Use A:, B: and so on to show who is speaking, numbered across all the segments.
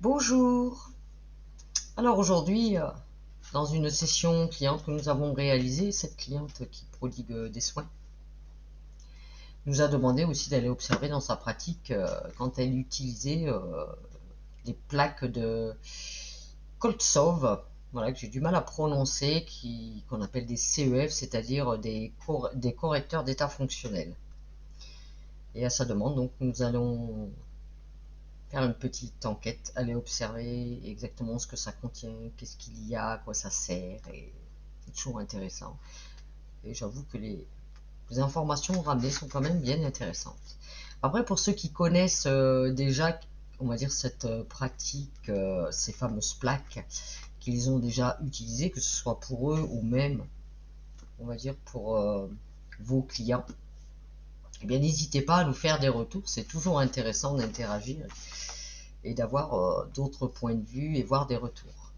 A: Bonjour. Alors aujourd'hui, dans une session cliente que nous avons réalisée, cette cliente qui prodigue des soins nous a demandé aussi d'aller observer dans sa pratique quand elle utilisait des plaques de Koltsov, voilà, que j'ai du mal à prononcer, qu'on appelle des CEF, c'est-à-dire des correcteurs d'état fonctionnel. Et à sa demande, donc, nous allons faire une petite enquête, aller observer exactement ce que ça contient, qu'est-ce qu'il y a, à quoi ça sert, et c'est toujours intéressant. Et j'avoue que les informations ramenées sont quand même bien intéressantes. Après, pour ceux qui connaissent déjà, on va dire, cette pratique, ces fameuses plaques, qu'ils ont déjà utilisées, que ce soit pour eux ou même, on va dire, pour vos clients, eh bien, n'hésitez pas à nous faire des retours. C'est toujours intéressant d'interagir et d'avoir d'autres points de vue et voir des retours.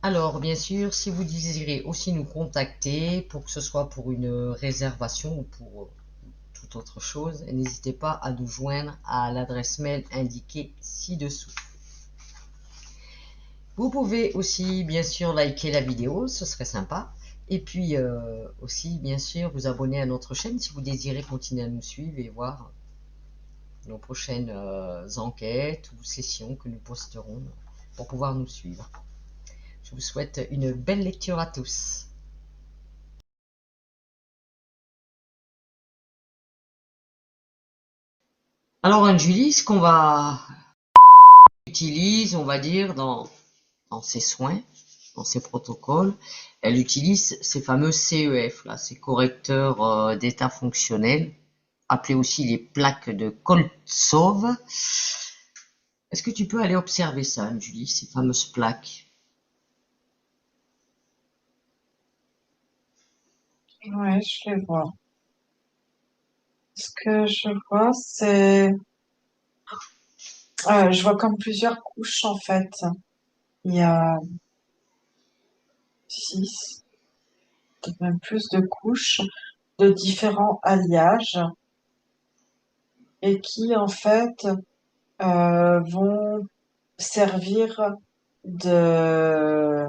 A: Alors, bien sûr, si vous désirez aussi nous contacter, pour que ce soit pour une réservation ou pour toute autre chose, n'hésitez pas à nous joindre à l'adresse mail indiquée ci-dessous. Vous pouvez aussi, bien sûr, liker la vidéo, ce serait sympa. Et puis aussi, bien sûr, vous abonner à notre chaîne si vous désirez continuer à nous suivre et voir nos prochaines enquêtes ou sessions que nous posterons pour pouvoir nous suivre. Je vous souhaite une belle lecture à tous. Alors, Anne-Julie, ce qu'on va utilise, on va dire, dans ses soins, dans ses protocoles, elle utilise ces fameux CEF, là, ces correcteurs d'état fonctionnel, appelés aussi les plaques de Koltsov. Est-ce que tu peux aller observer ça, Anne-Julie, ces fameuses plaques?
B: Ouais, je les vois. Ce que je vois, c'est, je vois comme plusieurs couches en fait. Il y a 6, peut-être même plus de couches de différents alliages et qui en fait vont servir de,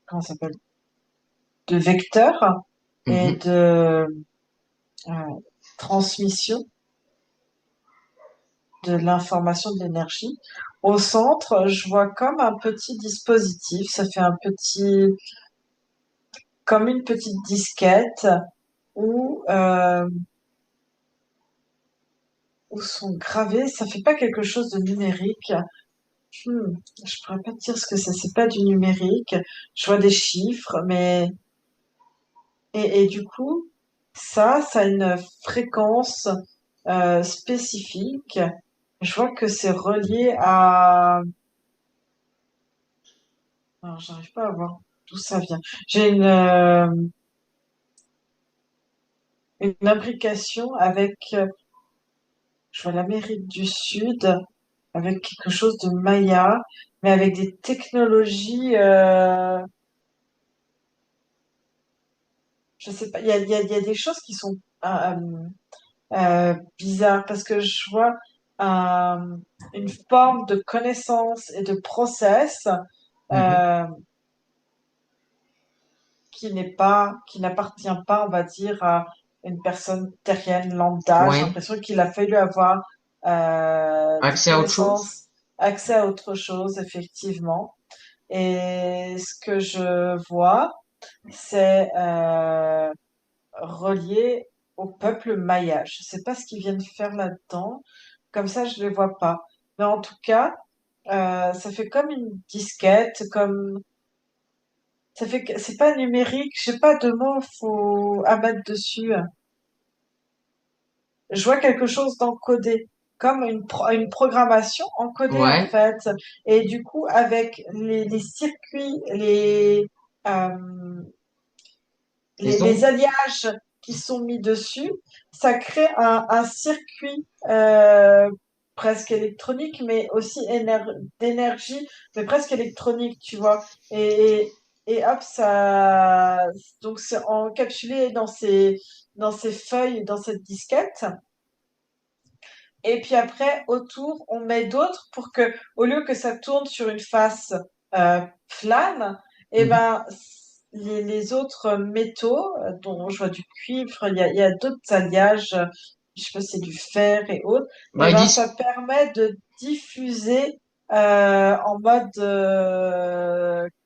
B: comment ça s'appelle, de vecteur et
A: Mhm.
B: de euh, transmission de l'information, de l'énergie. Au centre, je vois comme un petit dispositif. Ça fait un petit, comme une petite disquette où, où sont gravés. Ça fait pas quelque chose de numérique. Hmm, je pourrais pas te dire ce que c'est. C'est pas du numérique. Je vois des chiffres, mais et du coup, ça a une fréquence spécifique. Je vois que c'est relié à. Alors, j'arrive pas à voir d'où ça vient. J'ai une imbrication avec, je vois l'Amérique du Sud, avec quelque chose de Maya, mais avec des technologies, je sais pas, il y a des choses qui sont bizarres parce que je vois euh, une forme de connaissance et de process
A: Mhm.
B: euh, qui n'appartient pas, on va dire, à une personne terrienne lambda. J'ai
A: Ouais.
B: l'impression qu'il a fallu avoir des
A: Accès à autre chose?
B: connaissances, accès à autre chose, effectivement. Et ce que je vois, c'est relié au peuple maya. Je sais pas ce qu'ils viennent faire là-dedans. Comme ça, je les vois pas. Mais en tout cas, ça fait comme une disquette, comme ça fait que c'est pas numérique. J'ai pas de mots faut à mettre dessus. Je vois quelque chose d'encodé, comme une programmation encodée en
A: Ouais.
B: fait. Et du coup, avec les circuits, euh,
A: Les
B: les
A: ondes?
B: alliages qui sont mis dessus, ça crée un circuit presque électronique, mais aussi d'énergie, mais presque électronique, tu vois. Et hop, ça, donc c'est encapsulé dans ces feuilles, dans cette disquette. Et puis après, autour, on met d'autres pour que, au lieu que ça tourne sur une face plane, et
A: Mhm.
B: ben les autres métaux, dont je vois du cuivre, il y a d'autres alliages, je sais pas si c'est du fer et autres, et
A: Bah, ils
B: ben
A: disent,
B: ça permet de diffuser en mode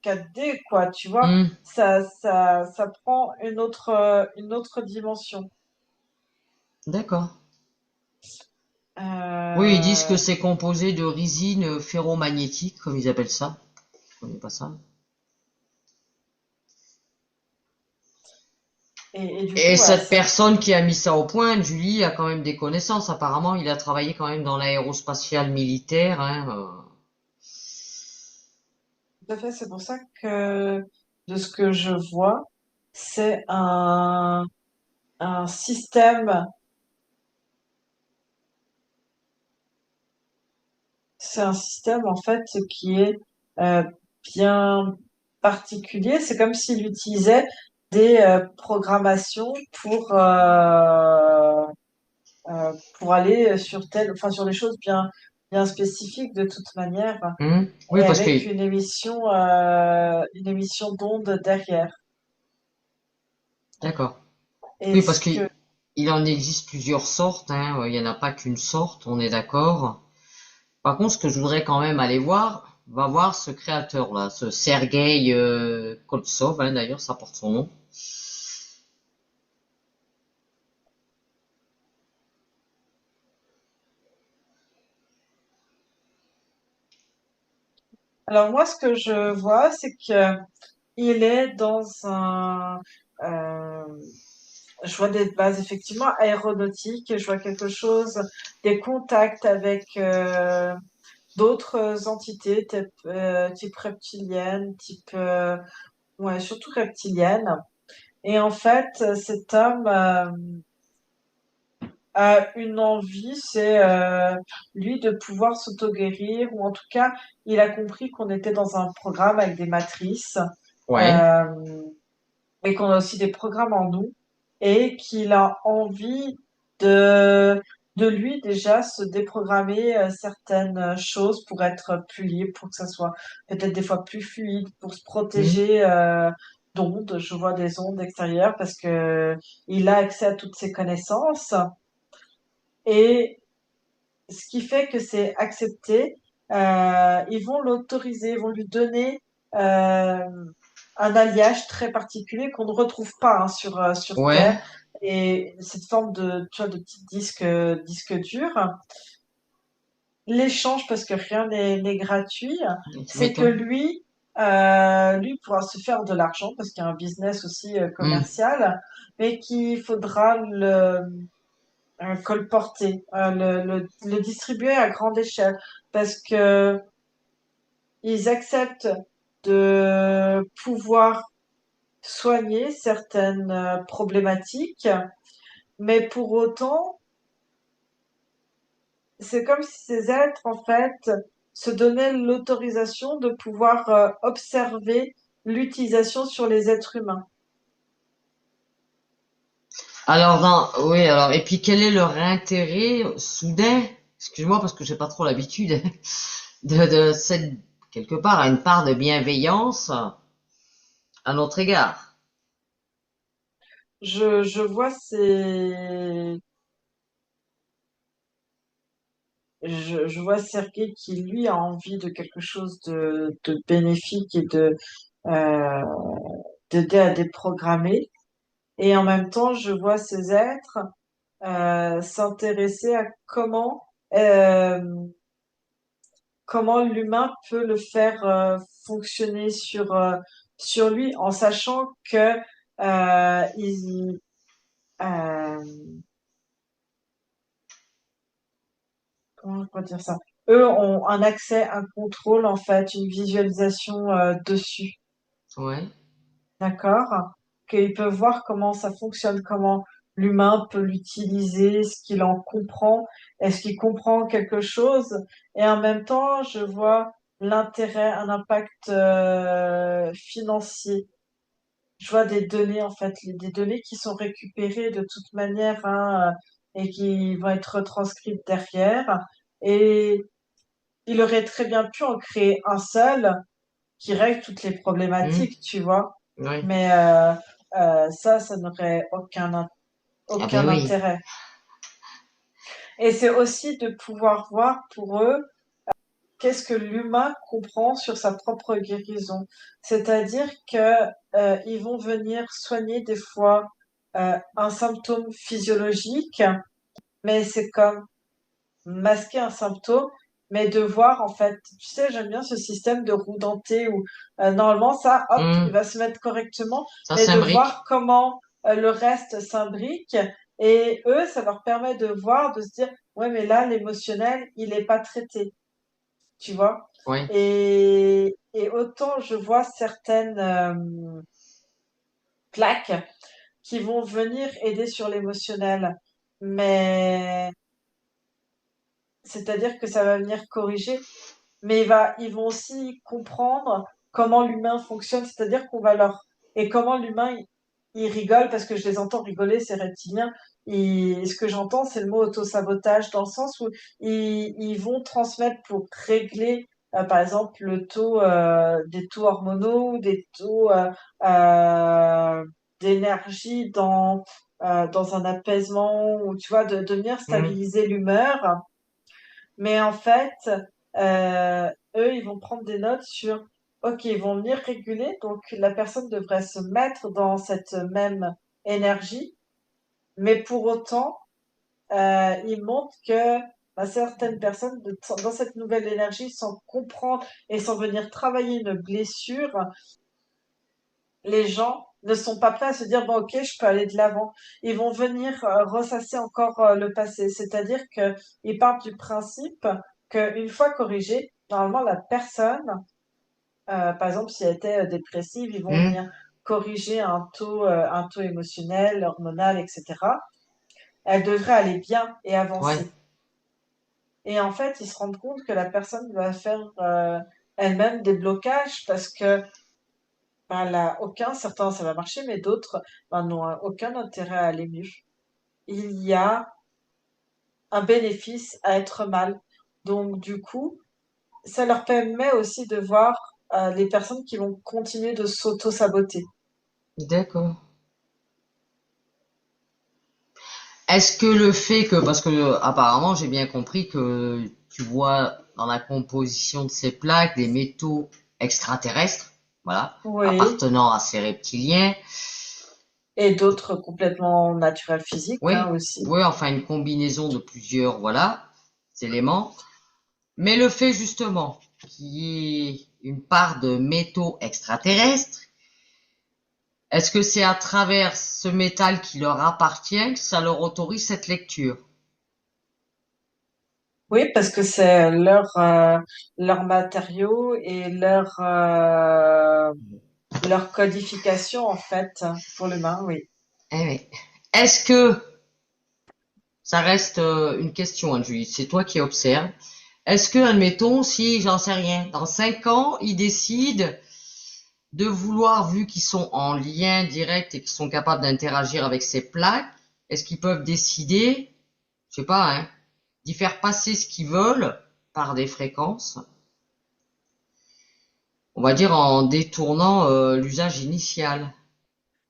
B: 4D, quoi. Tu vois,
A: hmm,
B: ça prend une autre dimension.
A: d'accord. Oui, ils disent que
B: Euh,
A: c'est composé de résine ferromagnétique, comme ils appellent ça. Je connais pas ça.
B: et du coup,
A: Et
B: voilà,
A: cette
B: ça.
A: personne qui a mis ça au point, Julie, a quand même des connaissances. Apparemment, il a travaillé quand même dans l'aérospatiale militaire, hein.
B: Tout à fait, c'est pour ça que de ce que je vois, c'est un système, c'est un système en fait qui est euh, bien particulier. C'est comme s'il utilisait des programmations pour aller sur enfin sur des choses bien spécifiques de toute manière
A: Oui,
B: et
A: parce que,
B: avec une émission d'ondes derrière.
A: d'accord.
B: Et
A: Oui, parce
B: ce
A: qu'il
B: que
A: il en existe plusieurs sortes, hein. Il n'y en a pas qu'une sorte, on est d'accord. Par contre, ce que je voudrais quand même aller voir, va voir ce créateur-là, ce Sergei Koltsov, hein, d'ailleurs, ça porte son nom.
B: Alors moi, ce que je vois, c'est que il est dans euh, je vois des bases effectivement aéronautiques, je vois quelque chose, des contacts avec d'autres entités, type reptilienne, ouais, surtout reptilienne. Et en fait, cet homme a une envie, c'est lui de pouvoir s'auto-guérir, ou en tout cas, il a compris qu'on était dans un programme avec des matrices.
A: Ouais.
B: Euh, et qu'on a aussi des programmes en nous et qu'il a envie de de lui déjà se déprogrammer certaines choses pour être plus libre, pour que ça soit peut-être des fois plus fluide, pour se
A: Hmm.
B: protéger d'ondes. Je vois des ondes extérieures parce que il a accès à toutes ces connaissances et ce qui fait que c'est accepté. Ils vont l'autoriser, ils vont lui donner un alliage très particulier qu'on ne retrouve pas hein, sur
A: Ouais.
B: Terre. Et cette forme de, tu vois, de petit disque dur. L'échange, parce que rien n'est gratuit,
A: Tu
B: c'est que
A: m'étonnes.
B: lui pourra se faire de l'argent parce qu'il y a un business aussi
A: Hmm.
B: commercial, mais qu'il faudra le colporter, le distribuer à grande échelle parce que ils acceptent de pouvoir soigner certaines problématiques, mais pour autant, c'est comme si ces êtres, en fait, se donnaient l'autorisation de pouvoir observer l'utilisation sur les êtres humains.
A: Alors, oui, alors, et puis quel est leur intérêt soudain, excuse-moi parce que j'ai pas trop l'habitude, de cette, quelque part, à une part de bienveillance à notre égard.
B: Je vois je vois Sergei qui, lui, a envie de quelque chose de bénéfique et euh, d'aider à déprogrammer. Et en même temps, je vois ces êtres s'intéresser à euh, comment l'humain peut le faire fonctionner sur lui, en sachant que euh, comment on peut dire ça? Eux ont un accès, un contrôle en fait, une visualisation dessus.
A: Ouais.
B: D'accord? Qu'ils peuvent voir comment ça fonctionne, comment l'humain peut l'utiliser, ce qu'il en comprend, est-ce qu'il comprend quelque chose? Et en même temps, je vois l'intérêt, un impact financier. Je vois des données, en fait, des données qui sont récupérées de toute manière, hein, et qui vont être retranscrites derrière. Et il aurait très bien pu en créer un seul qui règle toutes les
A: Hmm.
B: problématiques, tu vois.
A: Oui.
B: Mais ça n'aurait
A: Ah ben
B: aucun
A: oui.
B: intérêt. Et c'est aussi de pouvoir voir pour eux qu'est-ce que l'humain comprend sur sa propre guérison. C'est-à-dire que ils vont venir soigner des fois un symptôme physiologique, mais c'est comme masquer un symptôme, mais de voir en fait, tu sais, j'aime bien ce système de roue dentée où normalement ça, hop, il
A: Hmm.
B: va se mettre correctement,
A: Ça
B: mais de
A: s'imbrique.
B: voir comment le reste s'imbrique. Et eux, ça leur permet de voir, de se dire, ouais, mais là, l'émotionnel, il est pas traité, tu vois.
A: Oui.
B: Et autant je vois certaines plaques qui vont venir aider sur l'émotionnel, mais c'est-à-dire que ça va venir corriger. Mais ils vont aussi comprendre comment l'humain fonctionne, c'est-à-dire qu'on va leur... Et comment l'humain, il rigole, parce que je les entends rigoler, ces reptiliens. Ce que j'entends, c'est le mot autosabotage, dans le sens où ils vont transmettre pour régler, par exemple, le taux, des taux hormonaux, des taux d'énergie dans un apaisement, ou tu vois, de venir
A: Hmm.
B: stabiliser l'humeur. Mais en fait, eux, ils vont prendre des notes sur, OK, ils vont venir réguler, donc la personne devrait se mettre dans cette même énergie, mais pour autant, ils montrent que certaines personnes, dans cette nouvelle énergie, sans comprendre et sans venir travailler une blessure, les gens ne sont pas prêts à se dire, bon, OK, je peux aller de l'avant. Ils vont venir ressasser encore le passé. C'est-à-dire que ils partent du principe qu'une fois corrigé, normalement, la personne, par exemple, si elle était dépressive, ils vont
A: Hmm.
B: venir corriger un taux émotionnel, hormonal, etc. Elle devrait aller bien et
A: Ouais.
B: avancer. Et en fait, ils se rendent compte que la personne va faire elle-même des blocages parce que ben, là, certains ça va marcher, mais d'autres ben, n'ont aucun intérêt à aller mieux. Il y a un bénéfice à être mal. Donc, du coup, ça leur permet aussi de voir les personnes qui vont continuer de s'auto-saboter.
A: D'accord. Est-ce que le fait que, parce que apparemment j'ai bien compris que tu vois dans la composition de ces plaques des métaux extraterrestres, voilà,
B: Oui.
A: appartenant à ces reptiliens,
B: Et d'autres complètement naturels physiques
A: oui,
B: hein, aussi.
A: oui, enfin une combinaison de plusieurs, voilà, éléments. Mais le fait justement qu'il y ait une part de métaux extraterrestres, est-ce que c'est à travers ce métal qui leur appartient que ça leur autorise cette lecture?
B: Oui, parce que c'est leur matériau et leur codification, en fait, pour l'humain, oui.
A: Eh oui. Est-ce que ça reste une question, hein, Julie, c'est toi qui observes. Est-ce que, admettons, si, j'en sais rien, dans 5 ans, ils décident de vouloir, vu qu'ils sont en lien direct et qu'ils sont capables d'interagir avec ces plaques, est-ce qu'ils peuvent décider, je sais pas, hein, d'y faire passer ce qu'ils veulent par des fréquences, on va dire en détournant l'usage initial.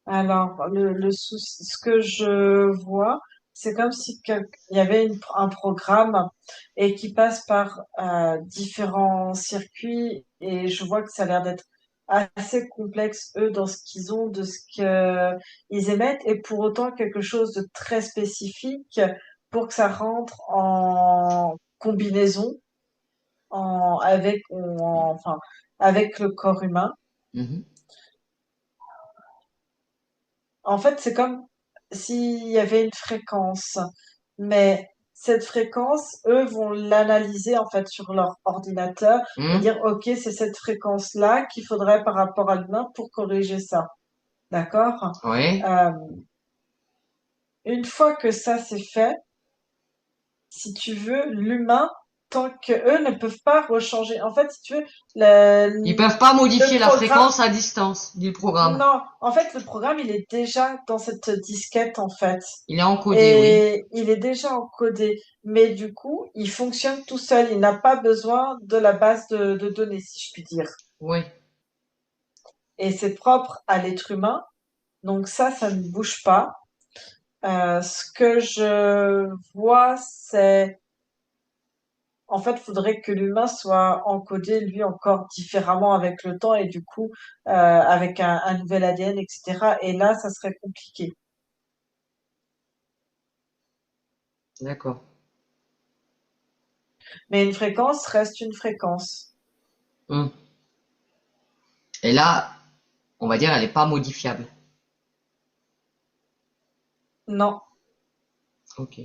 B: Alors, le souci, ce que je vois, c'est comme si il y avait un programme et qui passe par différents circuits et je vois que ça a l'air d'être assez complexe, eux, dans ce qu'ils ont, de ce qu'ils émettent et pour autant quelque chose de très spécifique pour que ça rentre en combinaison enfin, avec le corps humain.
A: Mhm.
B: En fait, c'est comme s'il y avait une fréquence, mais cette fréquence, eux vont l'analyser en fait sur leur ordinateur et
A: Mhm.
B: dire, OK, c'est cette fréquence-là qu'il faudrait par rapport à l'humain pour corriger ça. D'accord?
A: Ouais.
B: Euh, une fois que ça c'est fait, si tu veux, l'humain tant que eux ne peuvent pas rechanger. En fait, si tu veux,
A: Ils peuvent pas
B: le
A: modifier la
B: programme,
A: fréquence à distance du programme.
B: non, en fait, le programme, il est déjà dans cette disquette, en fait.
A: Il est encodé, oui.
B: Et il est déjà encodé. Mais du coup, il fonctionne tout seul. Il n'a pas besoin de la base de données, si je puis dire.
A: Oui.
B: Et c'est propre à l'être humain. Donc ça ne bouge pas. Ce que je vois, c'est, en fait, faudrait que l'humain soit encodé, lui, encore différemment avec le temps et du coup, avec un nouvel ADN, etc. Et là, ça serait compliqué.
A: D'accord.
B: Mais une fréquence reste une fréquence.
A: Hum. Et là, on va dire, elle n'est pas modifiable.
B: Non.
A: Ok.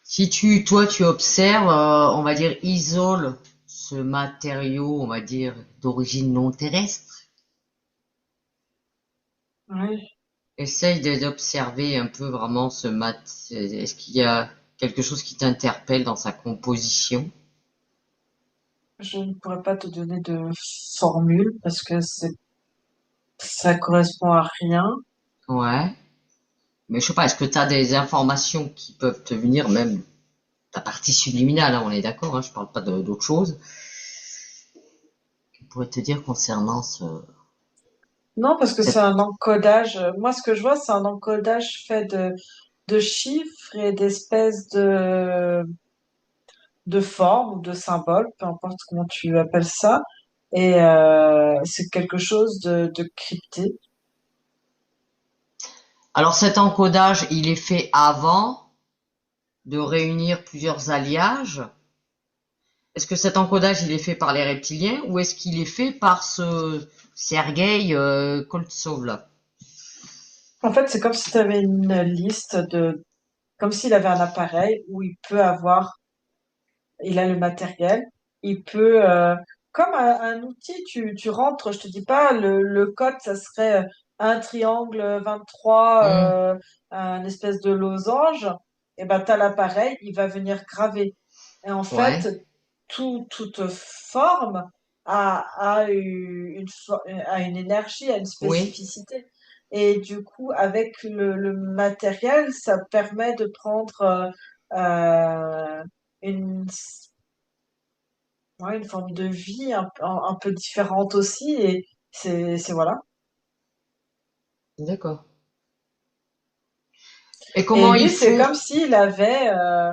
A: Si toi, tu observes, on va dire, isole ce matériau, on va dire, d'origine non terrestre,
B: Oui.
A: essaye d'observer un peu vraiment ce mat. Est-ce qu'il y a quelque chose qui t'interpelle dans sa composition?
B: Je ne pourrais pas te donner de formule parce que ça correspond à rien.
A: Ouais. Mais je sais pas, est-ce que tu as des informations qui peuvent te venir, même ta partie subliminale, hein, on est d'accord, hein, je parle pas d'autre chose, qui pourrait te dire concernant
B: Non, parce que c'est
A: cette...
B: un encodage. Moi, ce que je vois, c'est un encodage fait de chiffres et d'espèces de formes ou de symboles, peu importe comment tu appelles ça. Et c'est quelque chose de crypté.
A: Alors cet encodage, il est fait avant de réunir plusieurs alliages. Est-ce que cet encodage, il est fait par les reptiliens ou est-ce qu'il est fait par ce Sergei Koltsov là?
B: En fait, c'est comme si tu avais une liste comme s'il avait un appareil où il a le matériel, il peut, comme un outil, tu rentres, je te dis pas, le code, ça serait un triangle 23,
A: Hmm,
B: un espèce de losange, et ben, t'as l'appareil, il va venir graver. Et en
A: ouais,
B: fait, toute forme a une énergie, a une
A: oui,
B: spécificité. Et du coup, avec le matériel, ça permet de prendre une, ouais, une forme de vie un peu différente aussi. Et voilà.
A: d'accord. Et
B: Et
A: comment il
B: lui, c'est
A: fait?
B: comme s'il avait, euh,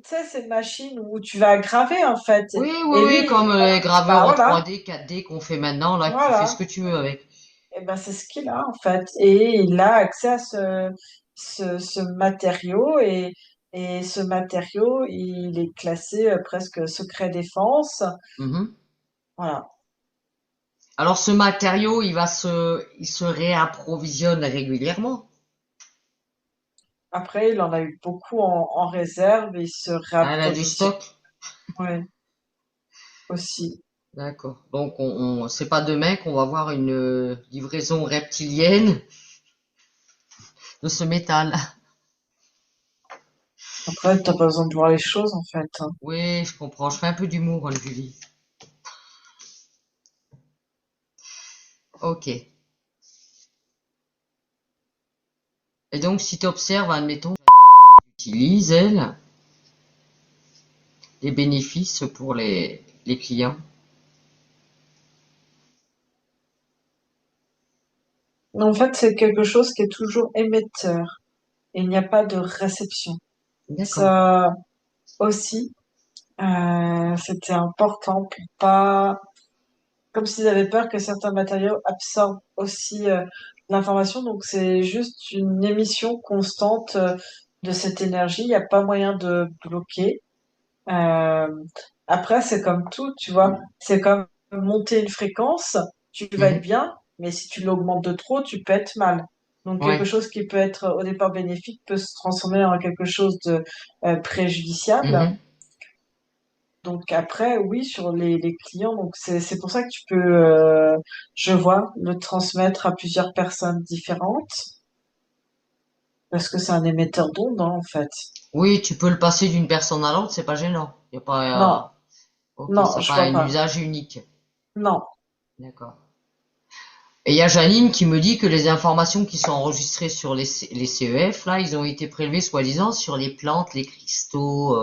B: tu sais, ces machines où tu vas graver en fait.
A: Oui, oui,
B: Et
A: oui,
B: lui,
A: comme les graveurs
B: bah
A: en
B: voilà,
A: 3D, 4D qu'on fait maintenant, là, que tu fais ce
B: voilà.
A: que tu veux avec.
B: Et ben c'est ce qu'il a en fait. Et il a accès à ce matériau et ce matériau, il est classé presque secret défense.
A: Mhm.
B: Voilà.
A: Alors ce matériau, il se réapprovisionne régulièrement.
B: Après, il en a eu beaucoup en réserve et il se
A: Ah, elle a du
B: réapprovisionne.
A: stock.
B: Ouais, aussi.
A: D'accord. Donc c'est pas demain qu'on va voir une livraison reptilienne de ce métal.
B: Après, t'as pas besoin de voir les choses en fait, hein.
A: Oui, je comprends. Je fais un peu d'humour, hein, Julie. Ok. Et donc, si tu observes, admettons, utilise, elle, les bénéfices pour les clients.
B: En fait, c'est quelque chose qui est toujours émetteur et il n'y a pas de réception.
A: D'accord.
B: Ça aussi, c'était important pour pas, comme s'ils avaient peur que certains matériaux absorbent aussi l'information. Donc, c'est juste une émission constante de cette énergie. Il n'y a pas moyen de bloquer. Euh, Après, c'est comme tout, tu vois. C'est comme monter une fréquence, tu vas être
A: Mhm.
B: bien, mais si tu l'augmentes de trop, tu peux être mal. Donc, quelque
A: Ouais.
B: chose qui peut être au départ bénéfique peut se transformer en quelque chose de préjudiciable.
A: Mhm.
B: Donc après, oui, sur les clients, donc c'est pour ça que tu peux, je vois, le transmettre à plusieurs personnes différentes. parce que c'est un émetteur d'ondes, hein, en fait.
A: Oui, tu peux le passer d'une personne à l'autre, c'est pas gênant. Y a
B: Non,
A: pas, ok,
B: non,
A: ça n'a
B: je
A: pas
B: vois
A: un
B: pas.
A: usage unique.
B: Non.
A: D'accord. Et il y a Janine qui me dit que les informations qui sont enregistrées sur les CEF, là, ils ont été prélevés soi-disant sur les plantes, les cristaux,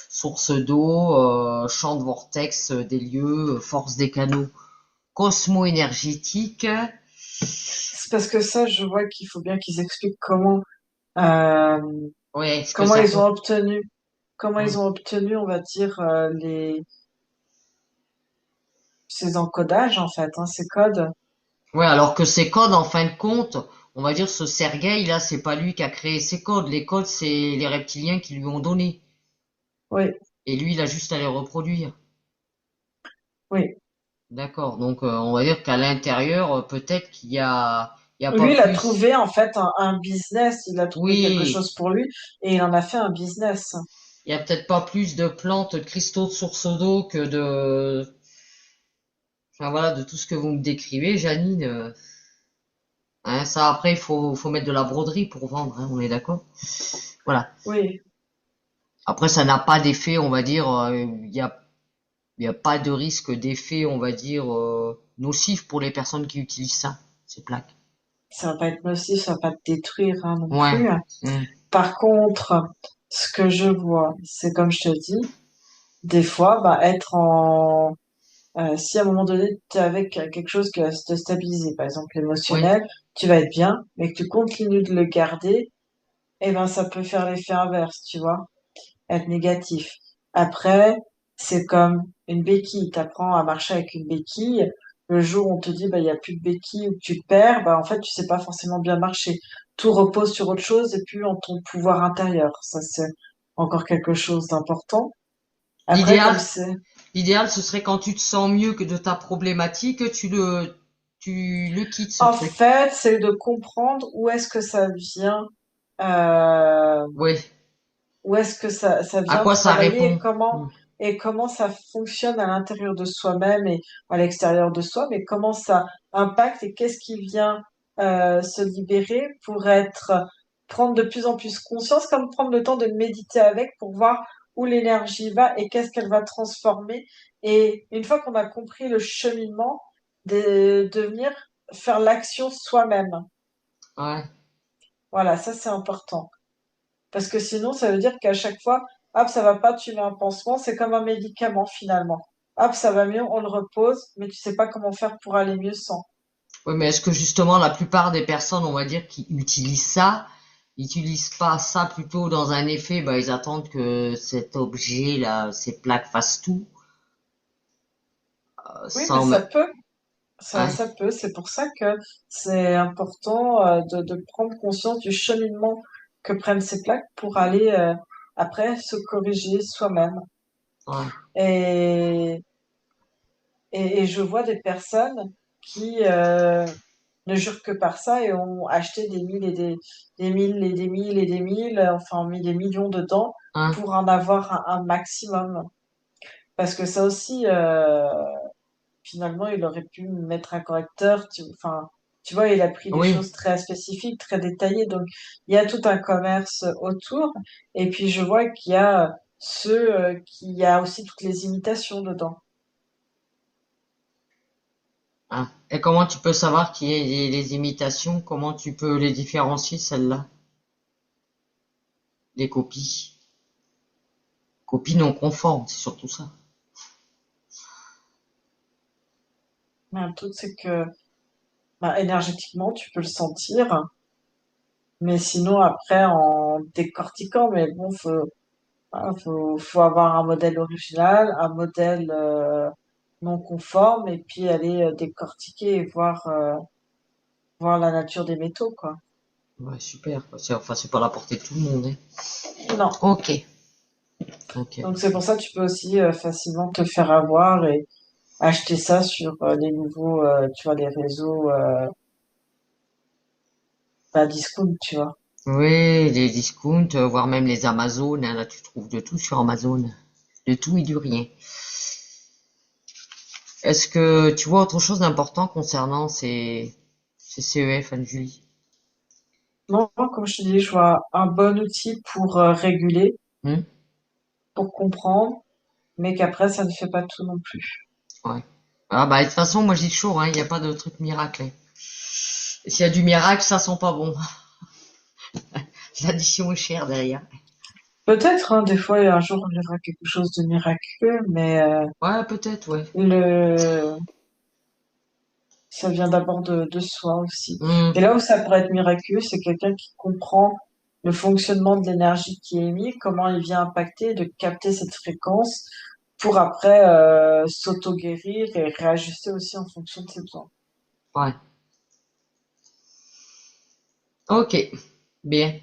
A: sources d'eau, champs de vortex des lieux, force des canaux cosmo-énergétiques.
B: C'est parce que ça, je vois qu'il faut bien qu'ils expliquent euh,
A: Ouais, ce que
B: comment
A: ça
B: ils
A: peut.
B: ont obtenu, comment
A: Hmm.
B: ils ont obtenu, on va dire, ces encodages, en fait, hein, ces codes.
A: Ouais, alors que ces codes, en fin de compte, on va dire ce Sergueï, là, c'est pas lui qui a créé ces codes. Les codes, c'est les reptiliens qui lui ont donné.
B: Oui,
A: Et lui, il a juste à les reproduire.
B: oui.
A: D'accord. Donc, on va dire qu'à l'intérieur, peut-être il y a pas
B: Lui, il a
A: plus.
B: trouvé, en fait, un business. Il a trouvé quelque
A: Oui,
B: chose pour lui et il en a fait un business.
A: il y a peut-être pas plus de plantes, de cristaux de source d'eau que enfin voilà, de tout ce que vous me décrivez, Janine. Hein, ça, après, faut mettre de la broderie pour vendre, hein, on est d'accord? Voilà.
B: Oui,
A: Après, ça n'a pas d'effet, on va dire, il y a pas de risque d'effet, on va dire, nocif pour les personnes qui utilisent ça, ces plaques.
B: ça va pas être nocif, ça va pas te détruire, hein, non
A: Ouais.
B: plus.
A: Hmm.
B: Par contre, ce que je vois, c'est comme je te dis, des fois, bah, si à un moment donné, tu es avec quelque chose qui va te stabiliser, par exemple
A: Oui.
B: l'émotionnel, tu vas être bien, mais que tu continues de le garder, eh ben, ça peut faire l'effet inverse, tu vois, être négatif. Après, c'est comme une béquille. Tu apprends à marcher avec une béquille. Le jour où on te dit, bah, il y a plus de béquille ou que tu te perds, bah, en fait, tu sais pas forcément bien marcher. Tout repose sur autre chose et puis en ton pouvoir intérieur. Ça, c'est encore quelque chose d'important. Après, comme
A: L'idéal,
B: c'est,
A: l'idéal, ce serait quand tu te sens mieux que de ta problématique, tu le quittes, ce
B: en
A: truc.
B: fait, c'est de comprendre où est-ce que ça vient, euh,
A: Oui.
B: où est-ce que ça
A: À
B: vient
A: quoi ça
B: travailler
A: répond? Hmm.
B: et comment ça fonctionne à l'intérieur de soi-même et à l'extérieur de soi, mais comment ça impacte et qu'est-ce qui vient se libérer pour prendre de plus en plus conscience, comme prendre le temps de méditer avec pour voir où l'énergie va et qu'est-ce qu'elle va transformer. Et une fois qu'on a compris le cheminement, de venir faire l'action soi-même.
A: Ouais.
B: Voilà, ça c'est important. Parce que sinon, ça veut dire qu'à chaque fois, hop, ça va pas, tu mets un pansement, c'est comme un médicament finalement. Hop, ça va mieux, on le repose, mais tu sais pas comment faire pour aller mieux sans.
A: Oui, mais est-ce que justement la plupart des personnes, on va dire, qui utilisent ça, utilisent pas ça plutôt dans un effet, bah, ils attendent que cet objet-là, ces plaques fassent tout,
B: Oui, mais
A: sans,
B: ça peut,
A: hein,
B: ça peut. C'est pour ça que c'est important de prendre conscience du cheminement que prennent ces plaques pour aller après se corriger soi-même.
A: ouais.
B: Et, et je vois des personnes qui ne jurent que par ça et ont acheté des mille et des mille et des mille et des mille, enfin mis des millions dedans
A: Hein,
B: pour en avoir un maximum. Parce que ça aussi, finalement, il aurait pu mettre un correcteur. Enfin, tu vois, il a pris des
A: oui.
B: choses très spécifiques, très détaillées. Donc, il y a tout un commerce autour. Et puis, je vois qu'il y a qu'il y a aussi toutes les imitations dedans.
A: Hein. Et comment tu peux savoir qu'il y a les imitations? Comment tu peux les différencier, celles-là? Les copies. Copies non conformes, c'est surtout ça.
B: Mais un truc, c'est que bah, énergétiquement, tu peux le sentir. Mais sinon, après, en décortiquant, mais bon, voilà, faut avoir un modèle original, un modèle non conforme, et puis aller décortiquer et voir la nature des métaux, quoi.
A: Ouais, super. Enfin, c'est pas la portée de tout le monde, hein.
B: Non.
A: Ok. Ok.
B: Donc c'est pour ça que tu peux aussi facilement te faire avoir et acheter ça sur les nouveaux, tu vois, les réseaux bah, discount, tu vois.
A: Oui, les discounts, voire même les Amazones, hein, là tu trouves de tout sur Amazon. De tout et du rien. Est-ce que tu vois autre chose d'important concernant ces CEF, Anne-Julie?
B: Non, comme je te dis, je vois un bon outil pour réguler,
A: Hmm.
B: pour comprendre, mais qu'après, ça ne fait pas tout non plus.
A: Ouais. Ah bah de toute façon, moi je dis toujours, hein, il n'y a pas de truc miracle, hein. S'il y a du miracle, ça sent pas bon. L'addition est chère derrière.
B: Peut-être, hein, des fois, un jour, il y aura quelque chose de miraculeux, mais
A: Ouais, peut-être, ouais.
B: le ça vient d'abord de soi aussi.
A: Hmm.
B: Et là où ça pourrait être miraculeux, c'est quelqu'un qui comprend le fonctionnement de l'énergie qui est émise, comment il vient impacter, de capter cette fréquence pour après s'auto-guérir et réajuster aussi en fonction de ses besoins.
A: Ouais. Ok. Bien.